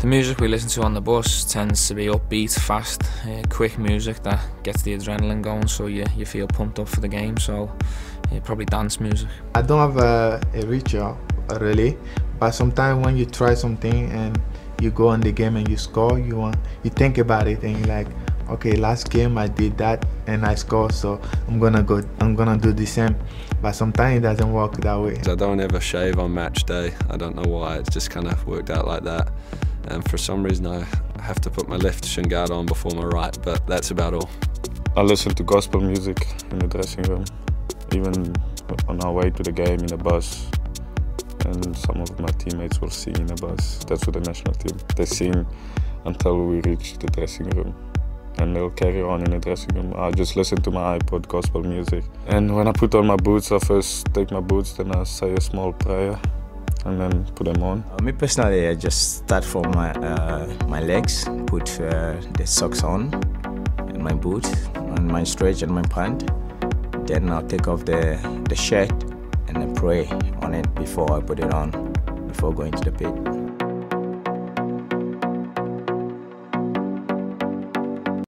The music we listen to on the bus tends to be upbeat, fast, quick music that gets the adrenaline going, so you feel pumped up for the game. So probably dance music. I don't have a ritual really, but sometimes when you try something and you go on the game and you score, you think about it and you're like, okay, last game I did that and I scored, so I'm gonna do the same. But sometimes it doesn't work that way. I don't ever shave on match day. I don't know why, it's just kind of worked out like that. And for some reason I have to put my left shin guard on before my right, but that's about all. I listen to gospel music in the dressing room, even on our way to the game in the bus. And some of my teammates will sing in the bus. That's with the national team. They sing until we reach the dressing room. And they'll carry on in the dressing room. I just listen to my iPod gospel music. And when I put on my boots, I first take my boots, then I say a small prayer and then put them on. Me personally, I just start from my legs, put the socks on, and my boot, and my stretch and my pant. Then I'll take off the shirt and then pray on it before I put it on, before going to the pit.